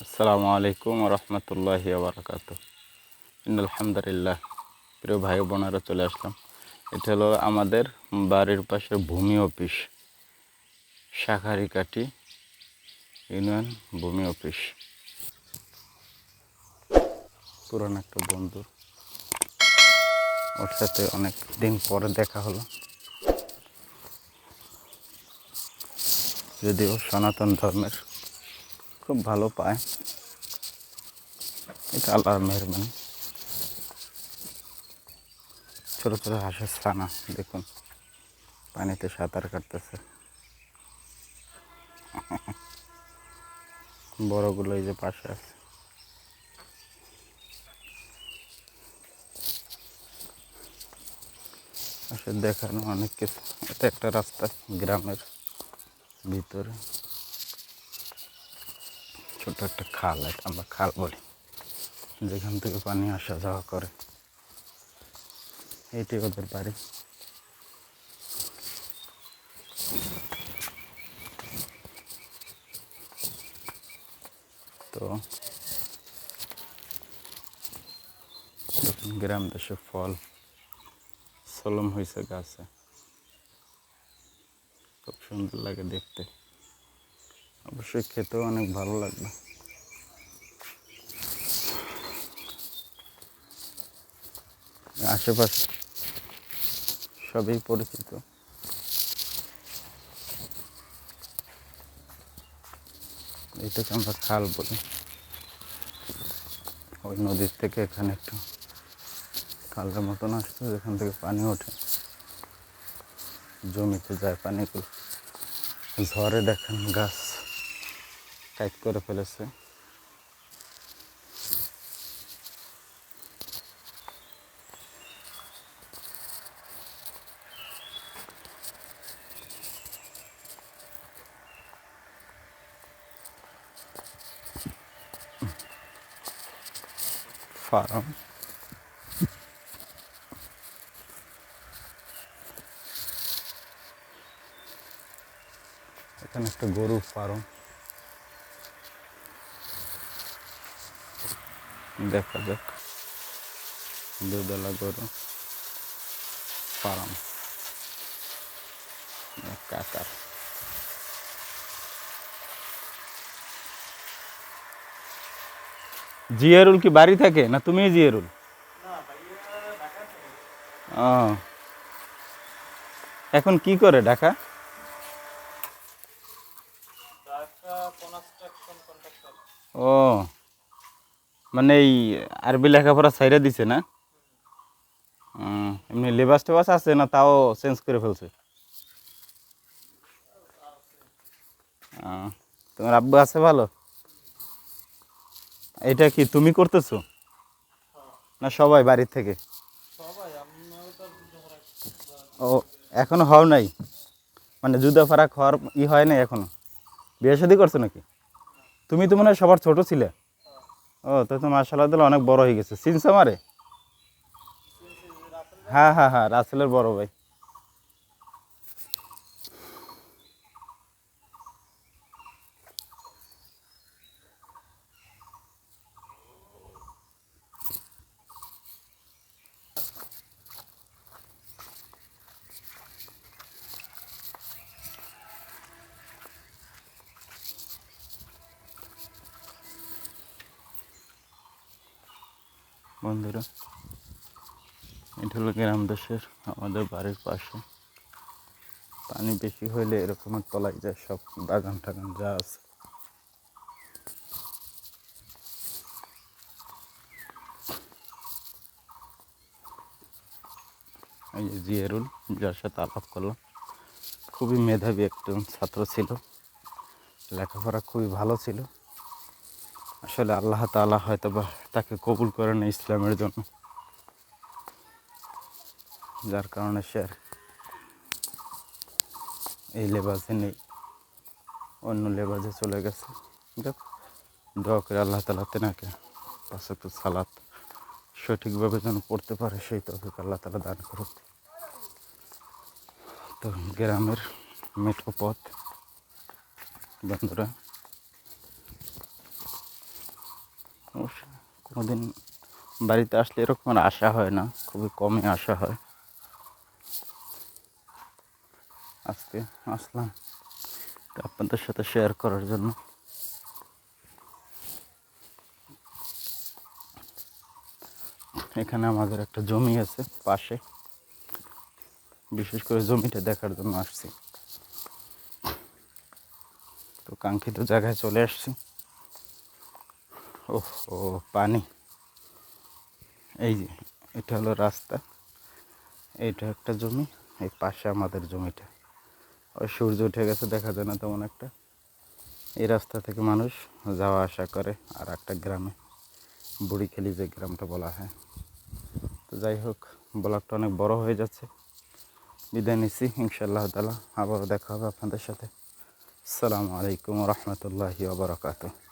আসসালামু আলাইকুম রহমতুল্লাহি বারাকাতু। আলহামদুলিল্লাহ। প্রিয় ভাই বোনেরা, চলে আসলাম। এটা হলো আমাদের বাড়ির পাশে ভূমি অফিস, শাঁখারীকাঠি ইউনিয়ন ভূমি অফিস। পুরান একটা বন্ধু, ওর সাথে অনেক দিন পরে দেখা হলো, যদিও সনাতন ধর্মের। খুব ভালো পায়, এটা আল্লাহর মেহরবানি। ছোটো ছোটো হাঁসের ছানা দেখুন, পানিতে সাঁতার কাটতেছে। বড়গুলো এই যে পাশে আছে। আসলে দেখানো অনেক কিছু। এটা একটা রাস্তা গ্রামের ভিতরে, ছোট একটা খাল, এটা আমরা খাল বলি, যেখান থেকে পানি আসা যাওয়া করে। এইটাই ওদের বাড়ি। তো গ্রাম দেশে ফল সলম হয়েছে গাছে, খুব সুন্দর লাগে দেখতে। অবশ্যই খেতেও অনেক ভালো লাগবে। আশেপাশে সবই পরিচিত। এটাকে আমরা খাল বলি। ওই নদীর থেকে এখানে একটু খালের মতন আসছে, যেখান থেকে পানি ওঠে, জমিতে যায় পানিগুলো। ঝড়ে দেখেন গাছ টাইট করে ফেলেছে। ফার্ম, এখানে একটা গরুর ফার্ম দেখা যাক। দুধওয়ালা গরু ফার্ম, কাকার। জিয়ারুল কি বাড়ি থাকে না তুমি জিয়ারুল? ও, এখন কি করে ঢাকা? ও, মানে এই আরবি লেখাপড়া ছাইরা দিছে না? এমনি লেবাস টেবাস আছে না, তাও চেঞ্জ করে ফেলছে? তোমার আব্বু আছে ভালো? এটা কি তুমি করতেছো না সবাই বাড়ির থেকে? ও, এখনো হও নাই? মানে জুদা ফারাক হওয়ার হয় নাই এখনো? বিয়ে শাদী করছো নাকি? তুমি তো মনে হয় সবার ছোট ছিলে। ও, তো মাশাআল্লাহ তাআলা অনেক বড় হয়ে গেছে। চিনছো আমারে? হ্যাঁ হ্যাঁ হ্যাঁ, রাসেলের বড় ভাই। বন্ধুরা, এটা হলো গ্রাম দেশের আমাদের বাড়ির পাশে। পানি বেশি হইলে এরকমের তলায় যায় সব বাগান টাগান যা আছে। এই যে জিয়ারুল, যার সাথে আলাপ করলাম, খুবই মেধাবী একজন ছাত্র ছিল, লেখাপড়া খুবই ভালো ছিল। আসলে আল্লাহ তাআলা হয়তো বা তাকে কবুল করেন ইসলামের জন্য, যার কারণে সে আর এই লেবাজে নেই, অন্য লেবাজে চলে গেছে। দোয়া করে আল্লাহ তাআলা তেনাকে পাঁচ ওয়াক্ত সালাত সঠিকভাবে যেন পড়তে পারে, সেই তৌফিক আল্লাহ তাআলা দান করুক। তো গ্রামের মেঠো পথ বন্ধুরা, কোনোদিন বাড়িতে আসলে এরকম আর আসা হয় না, খুবই কমই আসা হয়। আজকে আসলাম আপনাদের সাথে শেয়ার করার জন্য। এখানে আমাদের একটা জমি আছে পাশে, বিশেষ করে জমিটা দেখার জন্য আসছি। তো কাঙ্ক্ষিত জায়গায় চলে আসছি। ওহ ও পানি, এই যে এটা হলো রাস্তা, এইটা একটা জমি, এই পাশে আমাদের জমিটা। ওই সূর্য উঠে গেছে, দেখা যায় না তেমন একটা। এই রাস্তা থেকে মানুষ যাওয়া আসা করে আর একটা গ্রামে, বুড়িখালি যে গ্রামটা বলা হয়। তো যাই হোক, ব্লগটা অনেক বড় হয়ে যাচ্ছে, বিদায় নিচ্ছি। ইনশাআল্লাহ তাআলা আবারও দেখা হবে আপনাদের সাথে। আসসালামু আলাইকুম ওয়া রাহমাতুল্লাহি ওয়া বারাকাতুহু।